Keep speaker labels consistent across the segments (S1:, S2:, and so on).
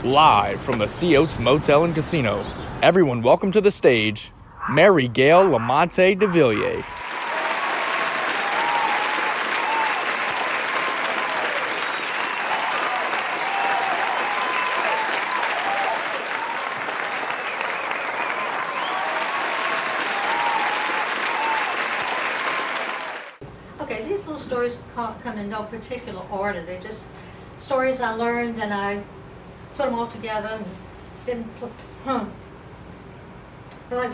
S1: Live from the Sea Oats Motel and Casino, everyone welcome to the stage, Mary Gail Lamonte de Villiers.
S2: Okay, these little stories come in no particular order. They're just stories I learned, and I put them all together and didn't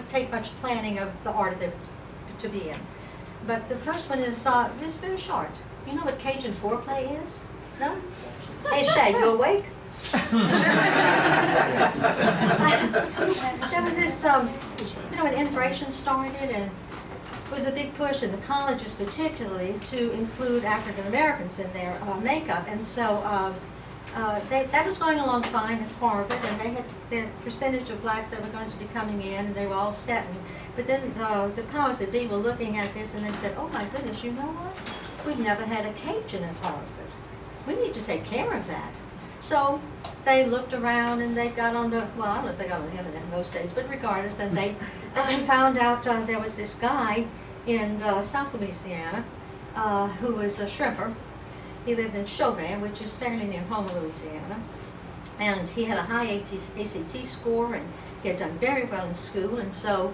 S2: take much planning of the order they were to be in. But the first one is just very short. You know what Cajun foreplay is? No? Hey, Shay, you awake? There was this, when immigration started, and it was a big push in the colleges particularly to include African Americans in their makeup, and so that was going along fine at Harvard, and they had their percentage of blacks that were going to be coming in, and they were all set. But then the powers that be were looking at this, and they said, "Oh my goodness, you know what? We've never had a Cajun at Harvard. We need to take care of that." So they looked around, and they got on the, well, I don't know if they got on the internet in those days, but regardless, and they found out there was this guy in South Louisiana who was a shrimper. He lived in Chauvin, which is fairly near Houma, Louisiana, and he had a high ACT score, and he had done very well in school, and so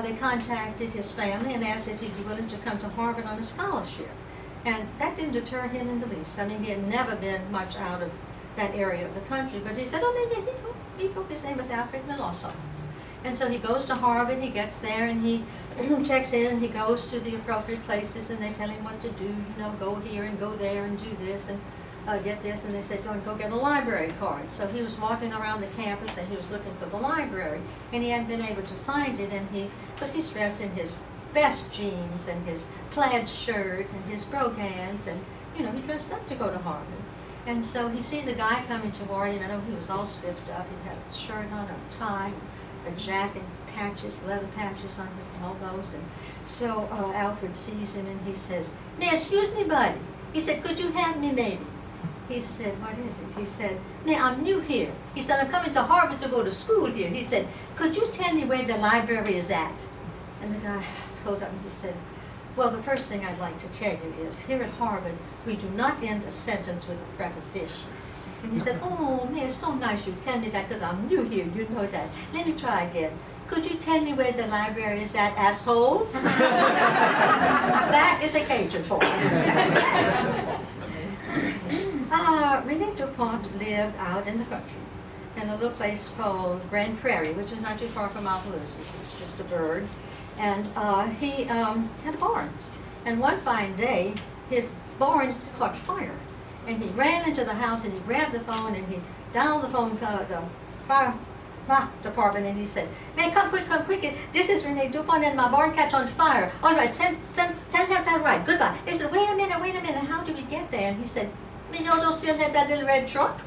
S2: they contacted his family and asked if he'd be willing to come to Harvard on a scholarship. And that didn't deter him in the least. I mean, he had never been much out of that area of the country, but he said, "Oh, maybe he'd go." His name was Alfred Miloso. And so he goes to Harvard, he gets there, and he checks in, and he goes to the appropriate places, and they tell him what to do, go here and go there and do this and get this, and they said, go get a library card. So he was walking around the campus, and he was looking for the library, and he hadn't been able to find it, and because he's dressed in his best jeans and his plaid shirt and his brogans, and, he dressed up to go to Harvard. And so he sees a guy coming toward him, and he was all spiffed up, he had a shirt on, a tie, a jacket, patches, leather patches on his elbows, and so Alfred sees him and he says, "May, excuse me, buddy." He said, "Could you help me, maybe?" He said, "What is it?" He said, "May, I'm new here." He said, "I'm coming to Harvard to go to school here." He said, "Could you tell me where the library is at?" And the guy pulled up and he said, "Well, the first thing I'd like to tell you is, here at Harvard, we do not end a sentence with a preposition." And he said, "Oh, man, it's so nice you tell me that because I'm new here, you know that. Let me try again. Could you tell me where the library is at, asshole?" That is a Cajun for you. Rene DuPont lived out in the country in a little place called Grand Prairie, which is not too far from Opelousas. It's just a bird. And he had a barn. And one fine day, his barn caught fire. And he ran into the house and he grabbed the phone and he dialed the phone to the fire department, and he said, "Man, come quick, this is Rene DuPont and my barn catch on fire. All right, send that right, goodbye." They said, wait a minute, how do we get there?" And he said, "Me, y'all don't still have that little red truck?"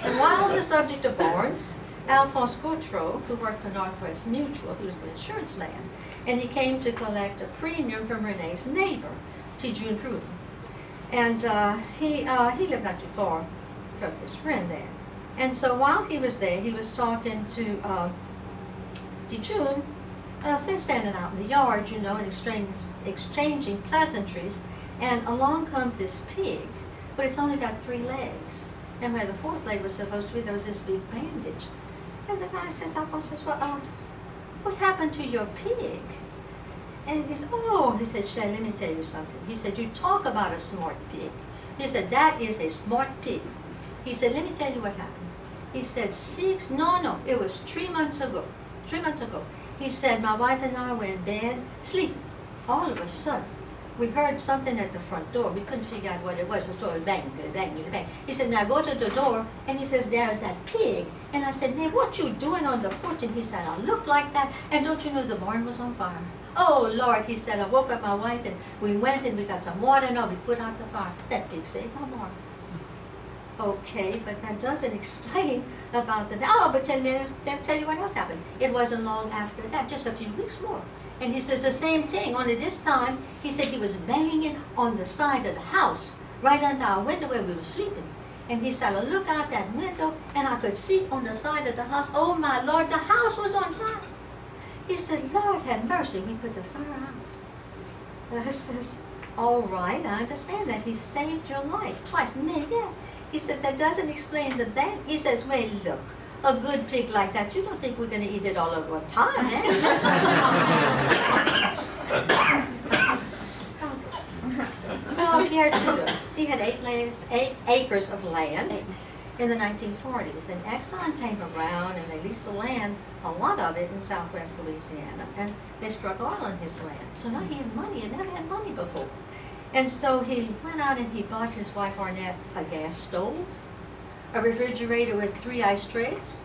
S2: And while on the subject of barns, Alphonse Gautreaux, who worked for Northwest Mutual, he was the insurance man, and he came to collect a premium from Renee's neighbor, T. June Pruden. And he lived not too far from his friend there. And so while he was there, he was talking to T. June, they're standing out in the yard, and exchanging pleasantries, and along comes this pig, but it's only got 3 legs. And where the 4th leg was supposed to be, there was this big bandage. And the guy says, Alphonse says, "Well, what happened to your pig?" And he said, "Oh," he said, "Shay, let me tell you something." He said, "You talk about a smart pig." He said, "That is a smart pig." He said, "Let me tell you what happened." He said, it was 3 months ago. 3 months ago. He said, "My wife and I were in bed, sleeping. All of a sudden, we heard something at the front door. We couldn't figure out what it was. The door bang, bang, bang." He said, "Now go to the door," and he says, "There's that pig." And I said, "Man, what you doing on the porch?" And he said, "I looked like that, and don't you know the barn was on fire?" "Oh, Lord," he said, "I woke up my wife, and we went and we got some water, and we put out the fire. That pig saved my barn." Okay, but that doesn't explain about the, but tell you what else happened. It wasn't long after that, just a few weeks more. And he says the same thing, only this time, he said he was banging on the side of the house right under our window where we were sleeping. And he said, I looked out that window and I could see on the side of the house, oh my Lord, the house was on fire. He said, Lord have mercy, we put the fire out. I says, all right, I understand that. He saved your life twice. Man, yeah. He said, that doesn't explain the bad. He says, well, look, a good pig like that, you don't think we're going to eat it all at one time, eh? Oh, Pierre Tudor, he had 8 acres of land in the 1940s, and Exxon came around and they leased the land, a lot of it in southwest Louisiana, and they struck oil in his land. So now he had money. He had never had money before. And so he went out and he bought his wife Arnett a gas stove, a refrigerator with 3 ice trays,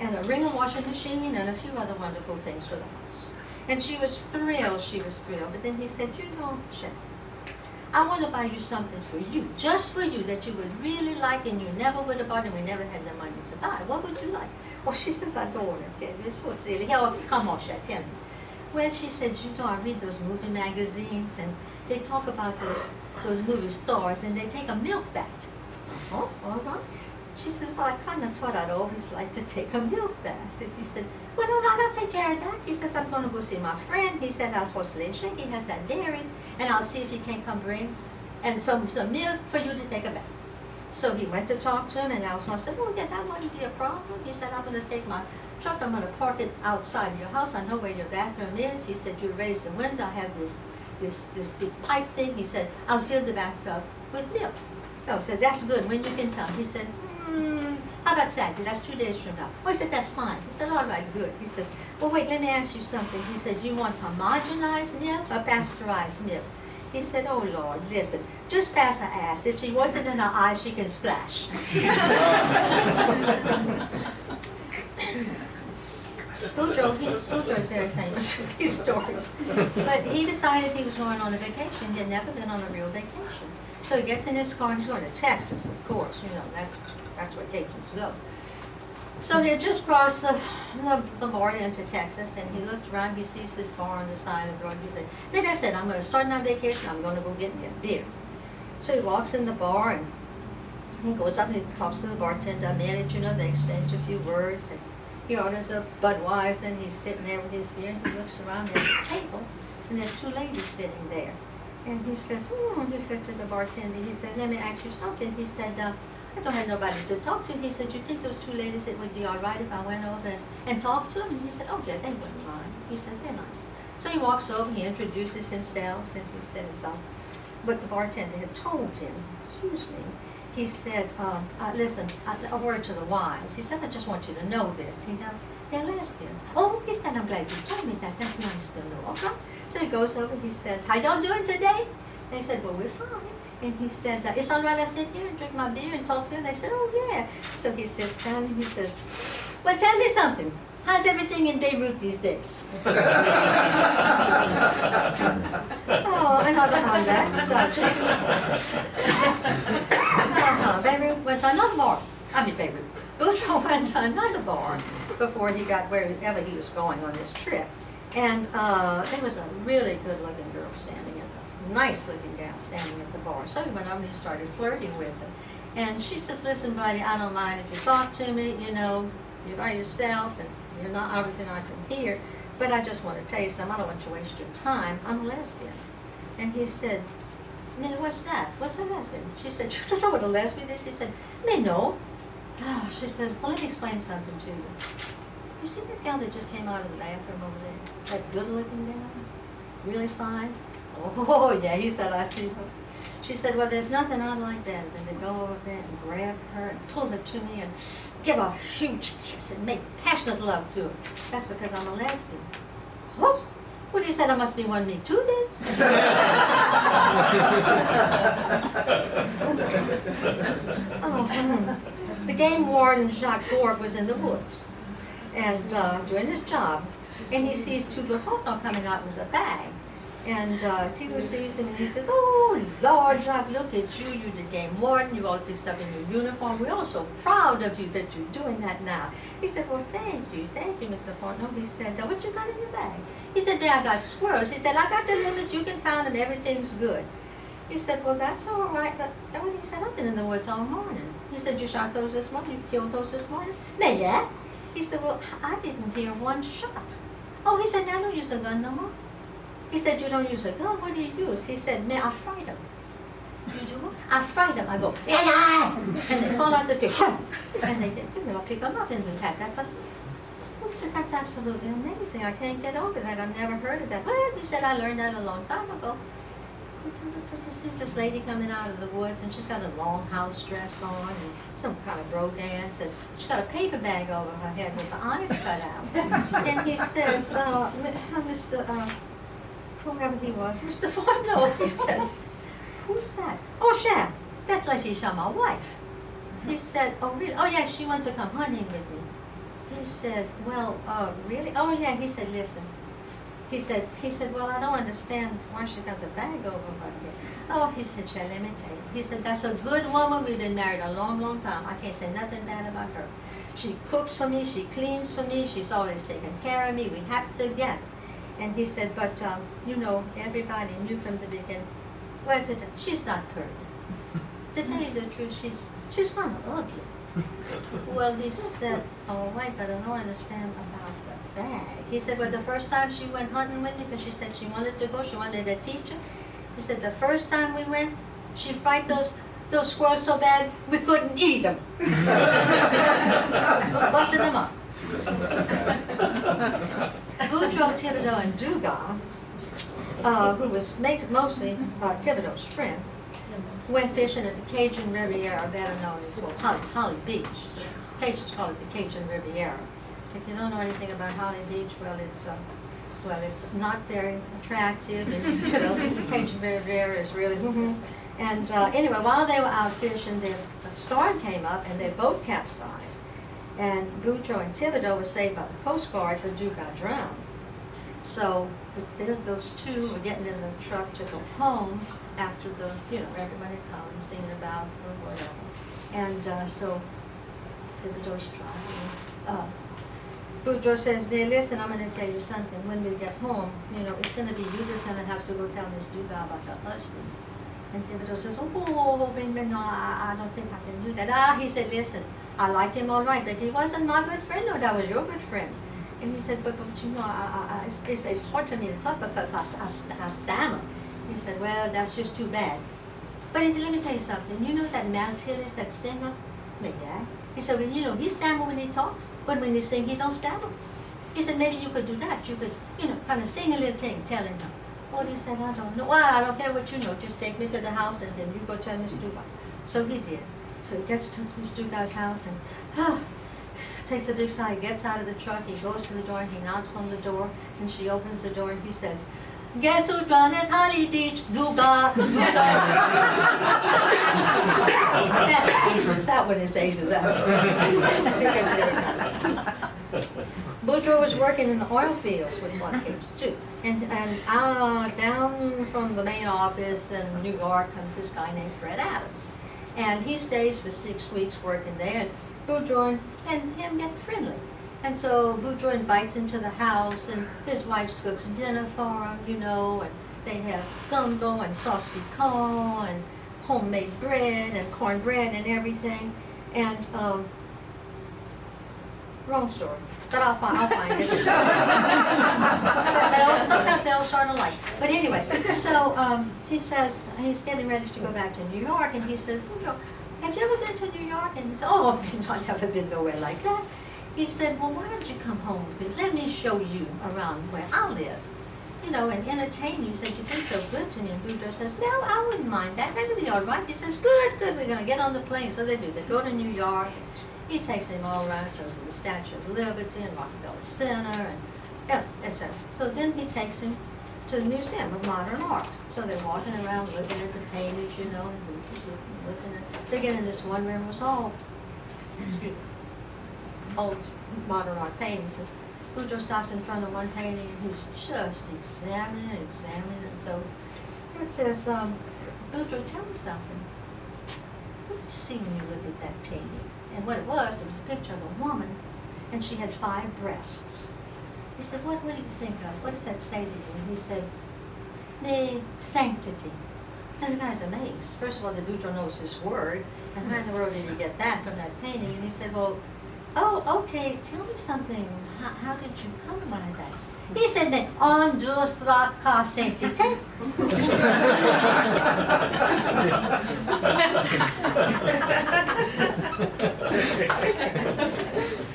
S2: and a ring washing machine, and a few other wonderful things for the house. And she was thrilled, But then he said, you know, Shannon, I want to buy you something for you, just for you, that you would really like and you never would have bought and we never had the money to buy. What would you like? Well, she says, I don't want to tell you. It's so silly. Hell, come on, Shannon, tell me. Well, she said, you know, I read those movie magazines and they talk about those movie stars and they take a milk bath. Oh, all right. She says, well, I kind of thought I'd always like to take a milk bath. And he said, well, no, I'll take care of that. He says, I'm going to go see my friend. He said, Alphonse Léger, he has that dairy, and I'll see if he can come bring and some milk for you to take a bath. So he went to talk to him, and Alphonse said, oh, yeah, that wouldn't be a problem. He said, I'm going to take my truck, I'm going to park it outside your house. I know where your bathroom is. He said, you raise the window, I have this big pipe thing. He said, I'll fill the bathtub with milk. Oh, so that's good. When you can come? He said, how about Saturday? That's 2 days from now. Oh, he said, that's fine. He said, all right, good. He says, well, wait, let me ask you something. He said, you want homogenized milk or pasteurized milk? He said, oh, Lord, listen, just pass her ass. If she wants it in her eyes, she can splash. Boudreaux is very famous with these stories. But he decided he was going on a vacation. He had never been on a real vacation. So he gets in his car and he's going to Texas, of course. You know, that's where Cajuns go. So he had just crossed the border into Texas, and he looked around. He sees this bar on the side of the road. He said, like I said, I'm going to start my vacation. I'm going to go get me a beer. So he walks in the bar, and he goes up and he talks to the bartender a minute. You know, they exchange a few words, and he orders a Budweiser, and he's sitting there with his beer, and he looks around. There's a table, and there's 2 ladies sitting there. And he says, he said to the bartender, he said, let me ask you something. He said, I don't have nobody to talk to. He said, you think those 2 ladies, it would be all right if I went over and talked to them? And he said, oh, yeah, they wouldn't mind. He said, they're nice. So he walks over, he introduces himself, and he says, what the bartender had told him, excuse me, he said, listen, a word to the wise. He said, I just want you to know this. You know, they're lesbians. Oh, he said, I'm glad you told me that. That's nice to know. Okay. So he goes over, he says, how y'all doing today? They said, well, we're fine. And he said, it's all right I sit here and drink my beer and talk to you? They said, oh, yeah. So he sits down and he says, well, tell me something. How's everything in Beirut these days? Oh, another on that subject. Beirut went to another bar. Beirut. Boudreaux went to another bar before he got wherever he was going on this trip. And there was a really good-looking girl standing nice-looking gal standing at the bar. So he went over and he started flirting with her. And she says, listen, buddy, I don't mind if you talk to me, you know, you're by yourself, and you're not, obviously not from here, but I just want to tell you something. I don't want you to waste your time. I'm a lesbian. And he said, man, what's that? What's a lesbian? She said, you don't know what a lesbian is? He said, no. Oh, she said, well, let me explain something to you. You see that gal that just came out of the bathroom over there? That good-looking gal? Really fine? Oh, yeah, he said, I see her. She said, well, there's nothing I'd like better than to go over there and grab her and pull her to me and give her a huge kiss and make passionate love to her. That's because I'm a lesbian. Oh, well, you said I must be one me too, then? The game warden, Jacques Gorg, was in the woods and doing his job, and he sees 2 Buffalo coming out with a bag. And Tito sees him and he says, oh, Lord, Jacques, look at you. You're the game warden. You're all fixed up in your uniform. We're all so proud of you that you're doing that now. He said, well, thank you, Mr. Fortnum. He said, what you got in your bag? He said, man, I got squirrels. He said, I got the limit. You can count them. Everything's good. He said, well, that's all right, but oh, he said, I've been in the woods all morning. He said, you shot those this morning? You killed those this morning? No, yeah. He said, well, I didn't hear one shot. Oh, he said, I don't use a gun no more. He said, you don't use a gun? What do you use? He said, man, I fright them. You do what? I fright them. I go, yeah, and they fall out the tree. And they said, I'll pick them up and we had that person. He said, that's absolutely amazing. I can't get over that. I've never heard of that. Well, he said, I learned that a long time ago. So there's this lady coming out of the woods, and she's got a long house dress on and some kind of bro dance, and she's got a paper bag over her head with the eyes cut out. And he says, Mr. Whoever he was, Mr. Forno, he said, who's that? Oh, Shab, that's Letitia, my wife. He said, oh, really? Oh, yeah, she wanted to come hunting with me. He said, well, really? Oh, yeah, he said, listen. He said, well, I don't understand why she got the bag over her head. Oh, he said, Shab, let me tell you. He said, that's a good woman. We've been married a long, long time. I can't say nothing bad about her. She cooks for me. She cleans for me. She's always taking care of me. We have to get. And he said, but, everybody knew from the beginning, well, she's not pretty. To tell you the truth, she's kind of ugly. Well, he said, all right, but I don't understand about the bag. He said, well, the first time she went hunting with me, because she said she wanted to go, she wanted a teacher. He said, the first time we went, she fried those squirrels so bad, we couldn't eat them. Busted them up. Boudreaux, Thibodeau, and Dugas, who was mostly Thibodeau's friend, went fishing at the Cajun Riviera, better known as, Holly Beach. Cajuns call it the Cajun Riviera. If you don't know anything about Holly Beach, it's not very attractive. It's, the Cajun Riviera is really, And anyway, while they were out fishing, the storm came up and their boat capsized. And Boudreaux and Thibodeau were saved by the Coast Guard, but Dugas drowned. So those two were getting in the truck to go home after everyone had come and seen about or whatever. And so Thibodeau's driving. Boudreaux says, "Hey, listen, I'm going to tell you something. When we get home, it's going to be you that's going to have to go tell Miss Dugas about her husband." And Thibodeau says, "Oh, baby, no, I don't think I can do that." He said, "Listen, I like him all right, but he wasn't my good friend, or that was your good friend." And he said, but it's hard for me to talk because I stammer. He said, well, that's just too bad. But he said, let me tell you something. You know that Mal Tillis, that singer? Yeah. He said, well, he stammer when he talks, but when he sing, he don't stammer. He said, maybe you could do that. You could, kind of sing a little thing, telling him. Well, he said, I don't know. Well, I don't care what you know. Just take me to the house and then you go tell Miss Dugas. So he did. So he gets to Miss Dugas' house and takes a big sigh, gets out of the truck, he goes to the door, he knocks on the door, and she opens the door and he says, "Guess who drowned at Holly Beach? Dugas, Dugas." That's aces. That one is aces. Boudreaux was working in the oil fields with one cage too. And down from the main office in New York comes this guy named Fred Adams. And he stays for 6 weeks working there. And Boudreaux and him get friendly. And so Boudreaux invites him to the house, and his wife cooks dinner for him, and they have gumbo and sauce piquant and homemade bread and cornbread and everything. And wrong story, but I'll find it. Sometimes they all start alike. But anyway, so he says he's getting ready to go back to New York, and he says, Boudreaux, have you ever been to New York? And he said, oh, I've never been nowhere like that. He said, well, why don't you come home with me? Let me show you around where I live, and entertain you. He said, you've been so good to me. And Boudreaux says, no, I wouldn't mind that. That'll be all right. He says, good, we're going to get on the plane. So they do. They go to New York. He takes him all around, shows him the Statue of Liberty and Rockefeller Center, and etc. So then he takes him to the Museum of Modern Art. So they're walking around looking at the paintings, and looking at. They get in this one room, it was all old modern art paintings. And Boudreaux stops in front of one painting, and he's just examining it. So it says, Boudreaux, tell me something. What do you see when you look at that painting? And what it was a picture of a woman, and she had 5 breasts. He said, what do you think of? What does that say to you? And he said, the sanctity And the guy's amazed. First of all, the Boudreaux knows this word, and how in the world did he get that from that painting? And he said, well, oh, okay, tell me something. How did you come by that? He said, mais on deux, trois, quatre, cinq, six, sept.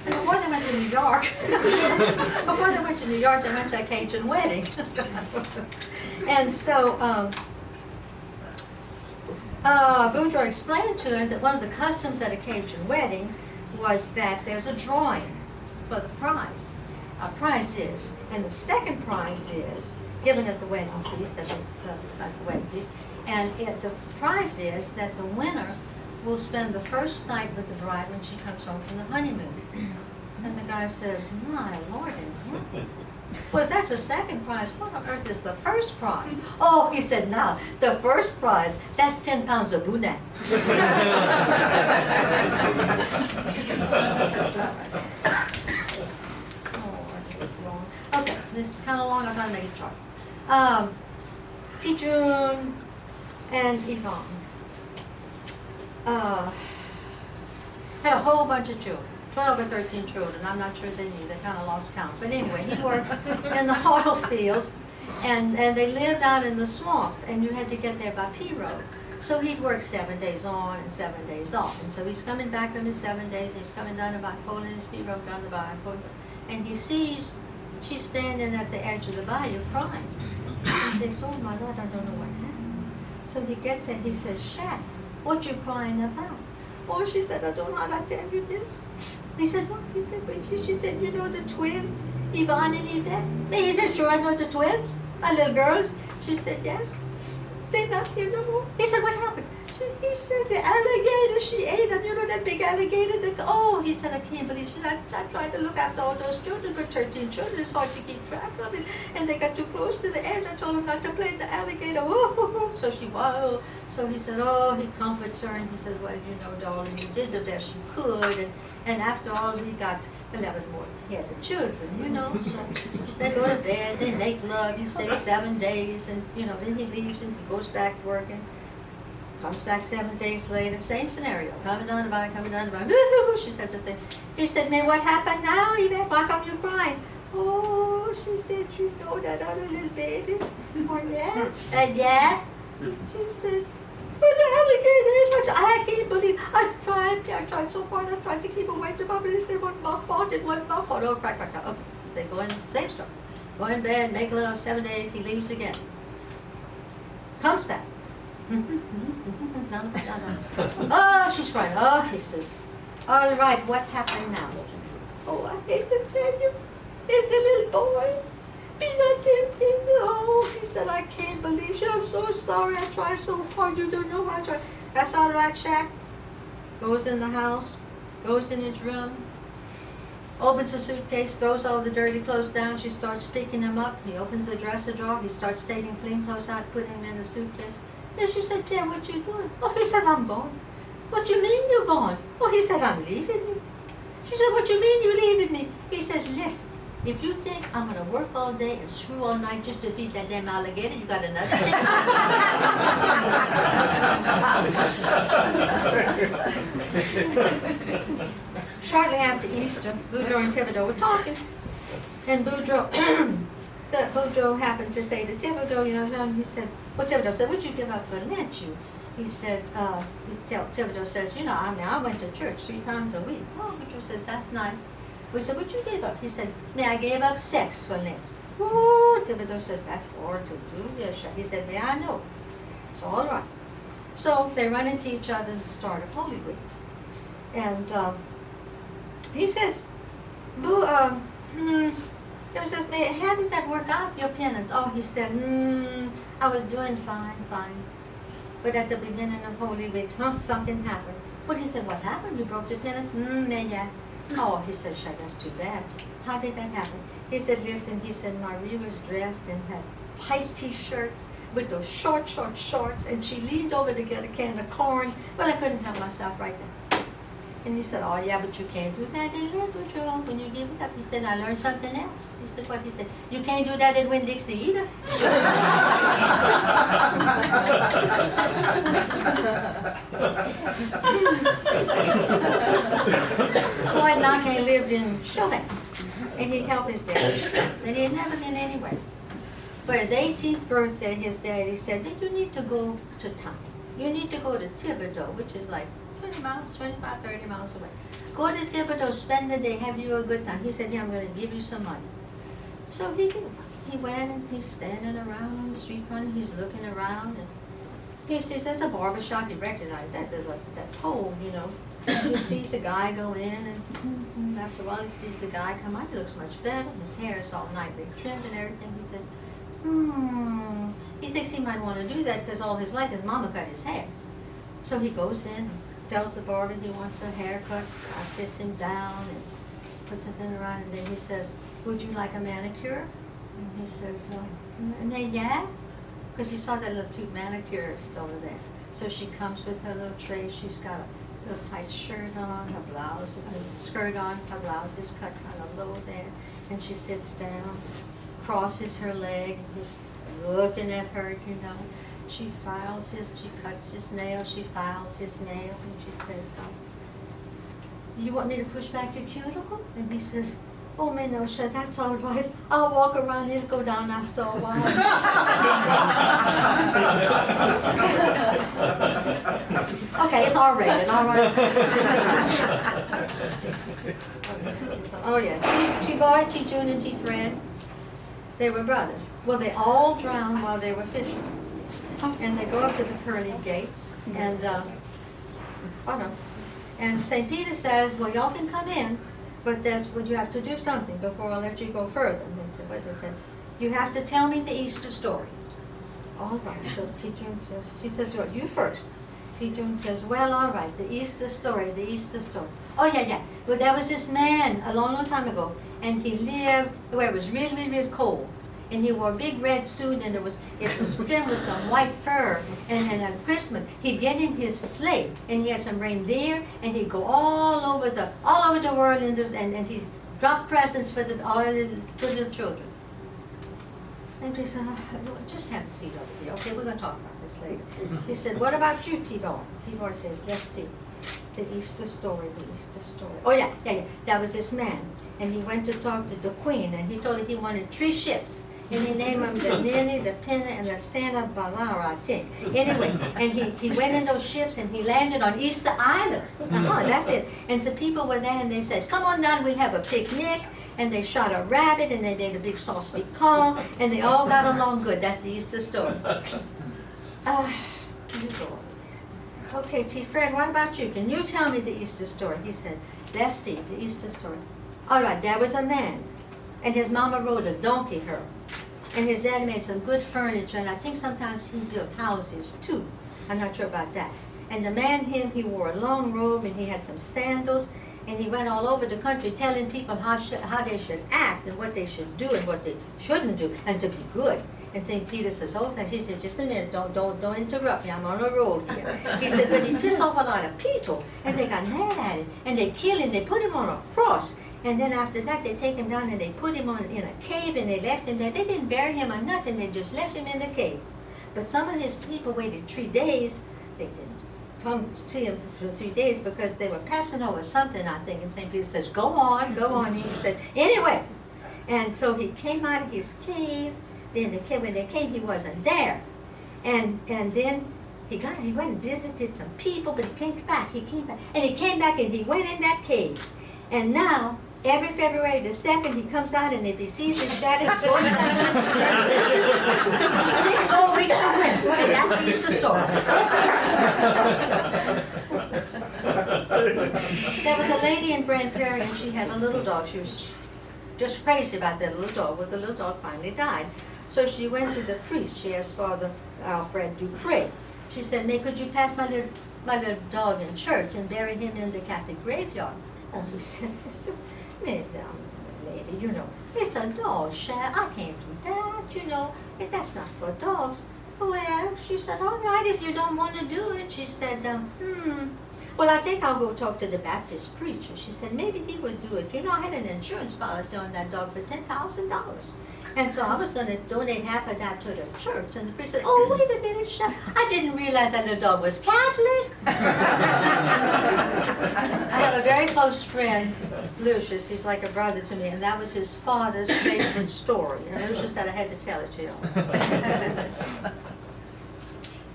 S2: Before they went to New York, they went to a Cajun wedding. And so, Boudreaux explained to him that one of the customs at a Cajun wedding was that there's a drawing for the prize. A prize is, and the second prize is given at the wedding feast, that's the wedding feast, and the prize is that the winner will spend the first night with the bride when she comes home from the honeymoon. And the guy says, my Lord in heaven. Well, if that's the second prize, what on earth is the first prize? Oh, he said, now, the first prize, that's 10 pounds of boudin. Okay, this is kind of long. I'm going to make it short. Tijun and Yvonne had a whole bunch of children, 12 or 13 children. I'm not sure they knew. They kind of lost count. But anyway, he worked in the oil fields, and they lived out in the swamp, and you had to get there by pirogue. So he'd work 7 days on and 7 days off. And so he's coming back from his 7 days, and he's coming down the bayou, in his pirogue down the bayou, and he sees she's standing at the edge of the bayou crying. He thinks, oh my God, I don't know what happened. So he gets it, he says, Shat, what you crying about? Oh, she said, I don't know how to tell you this. He said, what? He said, but she said, you know the twins, Yvonne and Yvette? He said, sure, I know the twins, my little girls. She said, yes. They're not here no more. He said, what happened? He said, the alligator, she ate them. You know that big alligator? Oh, he said, I can't believe. She said, I tried to look after all those children, but 13 children, it's hard to keep track of it. And they got too close to the edge. I told them not to play the alligator. Oh, so she, whoa. So he said, oh, he comforts her, and he says, well, you know, darling, you did the best you could. And after all, we got 11 more. He had the children, you know. So they go to bed, they make love. You stay 7 days, and, you know, then he leaves and he goes back working. Comes back 7 days later, same scenario. Coming down the bayou, she said the same. He said, man, what happened now, Yvette? Why come you crying? Oh, she said, you know that other little baby? Oh, yeah? And yeah? She said, but the alligator, I can't believe, I tried so hard, I tried to keep away from him, and they said, it wasn't my fault, it wasn't my fault. Oh, crack. Okay. They go in, same story. Go in bed, make love, 7 days, he leaves again. Comes back. Oh, she's crying. Oh, he says, all right, what happened now? Oh, I hate to tell you, it's the little boy. Be not tempting. Oh, he said, I can't believe you. I'm so sorry. I tried so hard. You don't know how I tried. That's all right, Shaq. Goes in the house, goes in his room, opens the suitcase, throws all the dirty clothes down. She starts picking them up. He opens the dresser drawer. He starts taking clean clothes out, putting them in the suitcase. And she said, Pierre, what you doing? Oh, he said, I'm gone. What you mean you're gone? Oh, he said, I'm leaving you. She said, what you mean you're leaving me? He says, listen, if you think I'm going to work all day and screw all night just to feed that damn alligator, you got another thing. Shortly after Easter, Boudreaux and Thibodeau were talking, and Boudreaux happened to say to Thibodeau, you know, he said, well, Thibodeau said, what'd you give up for Lent? He said, Thibodeau says, you know, I went to church 3 times a week. Oh, Boudreaux says, that's nice. We said, what'd you give up? He said, I gave up sex for Lent. Oh, Thibodeau says, that's hard to do. Yes, he said, I know. It's all right. So they run into each other at the start of Holy Week. And he says, he says, how did that work out, your penance? Oh, he said, I was doing fine. But at the beginning of Holy Week, something happened. But he said, what happened? You broke the penance? Yeah. Oh, he said, Shaq, that's too bad. How did that happen? He said, listen, he said, Marie was dressed in that tight T-shirt with those short shorts, and she leaned over to get a can of corn. Well, I couldn't help myself right there. And he said, oh yeah, but you can't do that in literature when you give it up. He said, I learned something else. He said, what? He said, you can't do that in Winn-Dixie either. Floyd Nake lived in Chauvin, and he'd help his dad, and he had never been anywhere. For his 18th birthday, his daddy said, you need to go to town. You need to go to Thibodaux, which is like 20 miles, 25, 30 miles away. Go to Thibodaux, spend the day, have you a good time. He said, yeah, I'm going to give you some money. So he did. He went and he's standing around on the street corner, he's looking around, and he sees there's a barber shop. He recognized that. There's that pole, you know. He sees the guy go in, and after a while he sees the guy come out. He looks much better. His hair is all nicely trimmed and everything. He says, he thinks he might want to do that because all his life his mama cut his hair. So he goes in, tells the barber he wants a haircut, sits him down and puts it in around, and then he says, would you like a manicure? And he says, and then yeah, because he saw that little cute manicurist over there. So she comes with her little tray. She's got a little tight shirt on, her blouse, a skirt on, her blouse is cut kind of low there, and she sits down, crosses her leg, just looking at her, you know. She cuts his nails, she files his nails, and she says, you want me to push back your cuticle? And he says, oh, man, no, sir, that's all right. I'll walk around, it'll go down after a while. Okay, it's R-rated, all right. Oh, yeah, T-Boy, T-June, and T-Fred, they were brothers. Well, they all drowned while they were fishing. And they go up to the pearly gates, and, and St. Peter says, well, y'all can come in, but you have to do something before I'll let you go further. And they said, what? They said, you have to tell me the Easter story. All right, so T. June says, she says, well, you first. T. June says, well, all right, the Easter story, the Easter story. Oh, yeah. Well, there was this man a long, long time ago, and he lived where it was really, really, really cold. And he wore a big red suit, and it was trimmed with some white fur. And then on Christmas, he'd get in his sleigh, and he had some reindeer, and he'd go all over the world, and he'd drop presents for all the good little children. And he said, just have a seat over here. Okay, we're going to talk about this later. He said, what about you, T-Boy? T-Boy says, let's see. The Easter story, the Easter story. Oh, yeah. That was this man. And he went to talk to the queen, and he told her he wanted 3 ships. And he named them the Ninny, the Pinna, and the Santa Barbara, I think. Anyway, and he went in those ships, and he landed on Easter Island. That's it. And some people were there, and they said, come on down, we'll have a picnic. And they shot a rabbit, and they made a big sauce pecan, and they all got along good. That's the Easter story. You go. Okay, T. Fred, what about you? Can you tell me the Easter story? He said, let's see, the Easter story. All right, there was a man, and his mama rode a donkey her. And his daddy made some good furniture, and I think sometimes he built houses too. I'm not sure about that. And the man, he wore a long robe, and he had some sandals, and he went all over the country telling people how they should act, and what they should do, and what they shouldn't do, and to be good. And St. Peter says, oh, thanks. He said, just a minute, don't interrupt me, I'm on a roll here. He said, but he pissed off a lot of people, and they got mad at him, and they killed him, they put him on a cross. And then after that, they take him down and they put him in a cave, and they left him there. They didn't bury him or nothing. They just left him in the cave. But some of his people waited 3 days. They didn't come see him for 3 days because they were passing over something, I think. And St. Peter says, go on. And he said, anyway. And so he came out of his cave. Then when they came, he wasn't there. And then he went and visited some people, but he came back. And he came back and he went in that cave. And now, every February the 2nd, he comes out, and if he sees his daddy, he goes down. 6 more weeks to win. And that's the Easter story. There was a lady in Grand Prairie, and she had a little dog. She was just crazy about that little dog. Well, the little dog finally died. So she went to the priest. She asked Father Alfred Dupree. She said, May, could you pass my little dog in church and bury him in the Catholic graveyard? Oh, he said, Madam, lady, you know, it's a dog, Shad. I can't do that, you know. That's not for dogs. Well, she said, all right, if you don't want to do it. She said, Well, I think I'll go talk to the Baptist preacher. She said, maybe he would do it. You know, I had an insurance policy on that dog for $10,000. And so I was going to donate half of that to the church. And the priest said, oh, wait a minute, I didn't realize that the dog was Catholic. I have a very close friend, Lucius. He's like a brother to me. And that was his father's favorite story. And Lucius said I had to tell it to you.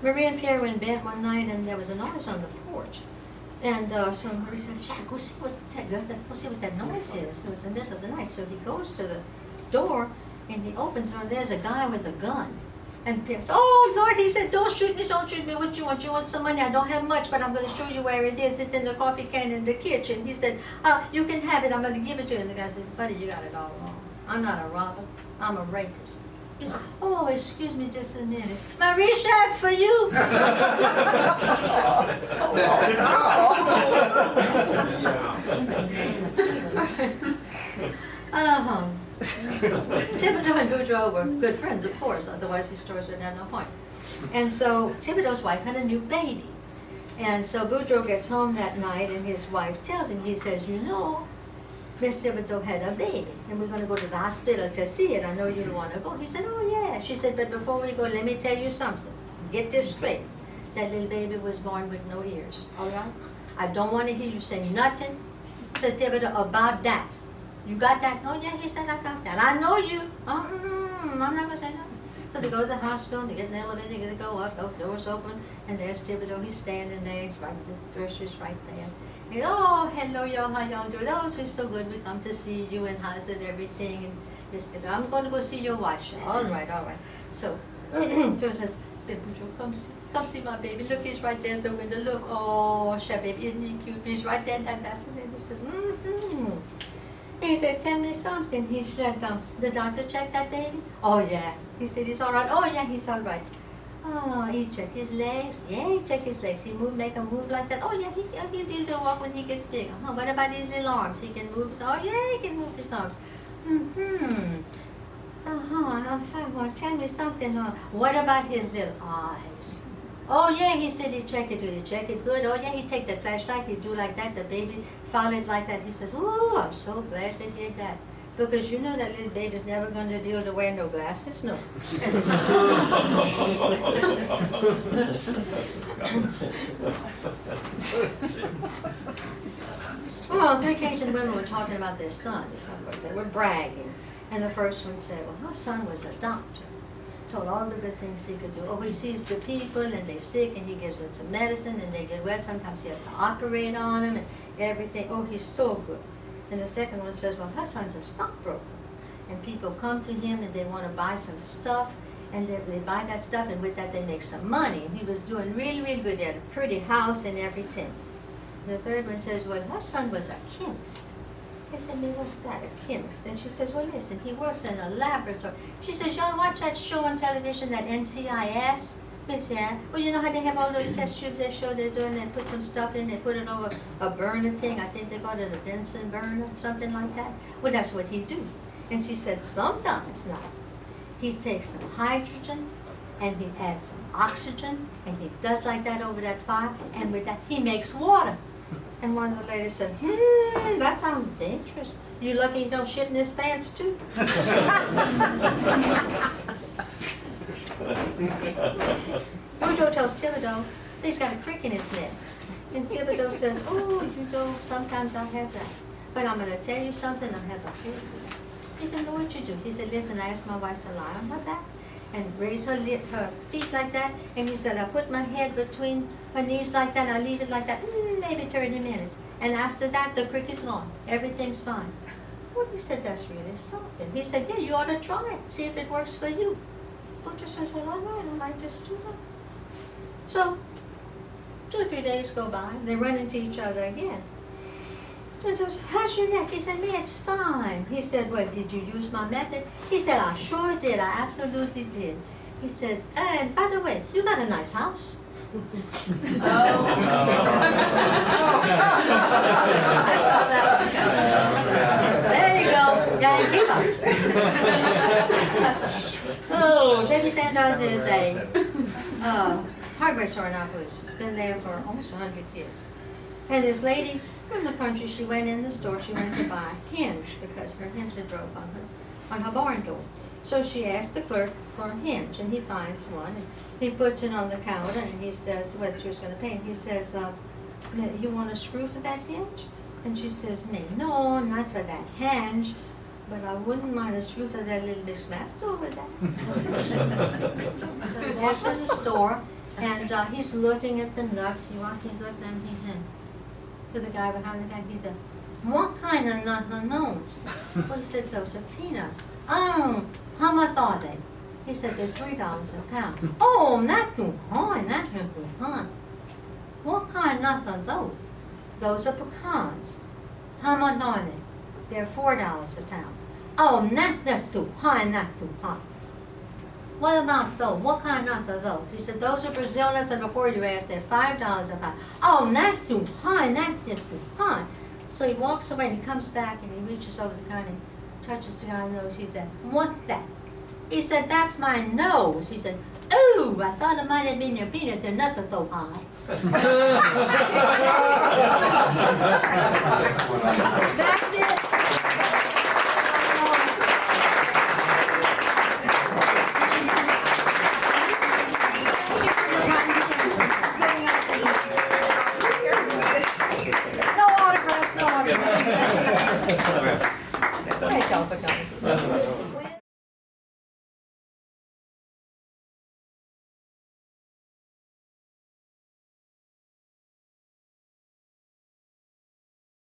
S2: Marie and Pierre were in bed one night, and there was a noise on the porch. And so Marie said, Shaq, go see what that noise is. It was in the middle of the night. So he goes to the door, and he opens it, and there's a guy with a gun. And Pierre said, oh, Lord, he said, don't shoot me, don't shoot me. What you want? You want some money? I don't have much, but I'm going to show you where it is. It's in the coffee can in the kitchen. He said, you can have it. I'm going to give it to you. And the guy says, buddy, you got it all wrong. I'm not a robber. I'm a rapist. He said, oh, excuse me just a minute. Marisha, that's for you. Thibodeau and Boudreaux were good friends, of course, otherwise these stories would have no point. And so Thibodeau's wife had a new baby. And so Boudreaux gets home that night, and his wife tells him, he says, you know, Miss Thibodeau had a baby, and we're going to go to the hospital to see it. I know you want to go. He said, oh, yeah. She said, but before we go, let me tell you something. Get this straight. That little baby was born with no ears, all right? I don't want to hear you say nothing to Thibodeau about that. You got that? Oh, yeah, he said, I got that. I know you. I'm not going to say nothing. So they go to the hospital, they get in the elevator, they go up, the doors open, and there's Thibodeau. He's standing there, he's right, the groceries right there. He goes, oh, hello, y'all, how y'all doing? Oh, it's so good, we come to see you, and how's it, everything, and Mr. I'm going to go see your wife. All right. So, George says, Boudreaux, come see my baby. Look, he's right there at the window. Look, oh, baby, isn't he cute? He's right there in that basket. He says, He said, tell me something. He said, the doctor checked that baby? Oh, yeah. He said, he's all right. Oh, yeah, he's all right. Oh, he checked his legs. Yeah, he checked his legs. He make him move like that. Oh, yeah, he'll do walk when he gets bigger. Oh, what about his little arms? He can move his, oh, yeah, he can move his arms. Tell me something. What about his little eyes? Oh, yeah, he said he check it good. He check it good. Oh, yeah, he take the flashlight. He do like that. The baby follow it like that. He says, oh, I'm so glad to hear that. Because you know that little baby's never going to be able to wear no glasses, no. Well, three Cajun women were talking about their sons. Of course, they were bragging. And the first one said, well, her son was a doctor. Told all the good things he could do. Oh, he sees the people and they're sick and he gives them some medicine and they get wet. Sometimes he has to operate on them and everything. Oh, he's so good. And the second one says, well, her son's a stockbroker. And people come to him and they want to buy some stuff. And they buy that stuff, and with that they make some money. And he was doing really, really good. They had a pretty house and everything. And the third one says, well, her son was a chemist. I said, what's that, a chemist? And she says, well, listen, he works in a laboratory. She says, y'all watch that show on television, that NCIS? Miss, yeah. Well, you know how they have all those test tubes they show they're doing, they put some stuff in, they put it over a burner thing. I think they call it a Bunsen burner, something like that. Well, that's what he do. And she said, sometimes now, he takes some hydrogen, and he adds some oxygen, and he does like that over that fire, and with that, he makes water. And one of the ladies said, that sounds dangerous. You lucky you don't shit in his pants, too. Boudreaux tells Thibodeau he's got a crick in his neck. And Thibodeau says, oh, you know, sometimes I have that. But I'm going to tell you something, I have a fear for that. He said, no, what you do? He said, listen, I asked my wife to lie on her back and raise her feet like that. And he said, I put my head between her knees like that, and I leave it like that, maybe 30 minutes. And after that, the crick is gone. Everything's fine. Well, he said, that's really something. He said, yeah, you ought to try it. See if it works for you. Butcher says, well, all right, I might just do that. So, 2 or 3 days go by, they run into each other again. And he goes, how's your neck? He said, me, it's fine. He said, well, did you use my method? He said, I sure did. I absolutely did. He said, and by the way, you got a nice house.
S3: I saw that one.
S2: There you go. Yeah, oh, J.B. Santos is a hardware store in Opelousas. It's been there for almost 100 years. And this lady from the country, she went in the store, she went to buy a hinge because her hinge had broke on her barn door. So she asked the clerk for a hinge, and he finds one, and he puts it on the counter, and he says, whether she was gonna pay, and he says, you want a screw for that hinge? And she says, no, not for that hinge, but I wouldn't mind a screw for that little bit's glass door over there. So he walks in the store, and he's looking at the nuts. He watches, he looked, and he said to the guy behind the guy, he said, what kind of nuts are those? Well, he said, those are peanuts. Oh, how much are they? He said, they're $3 a pound. Oh, not too high, not too high. What kind of nuts are those? Those are pecans. How much are they? They're $4 a pound. Oh, not too high, not too high. What about those? What kind of nuts are those? He said, those are Brazil nuts, and before you asked, they're $5 a pound. Oh, not too high, not too high. So he walks away, and he comes back, and he reaches over the counter, and touches the guy on the nose. He said, what's that? He said, that's my nose. He said, ooh, I thought it might have been your peanut. They're not so high. That's it. No autographs, no autographs. Thank y'all for coming.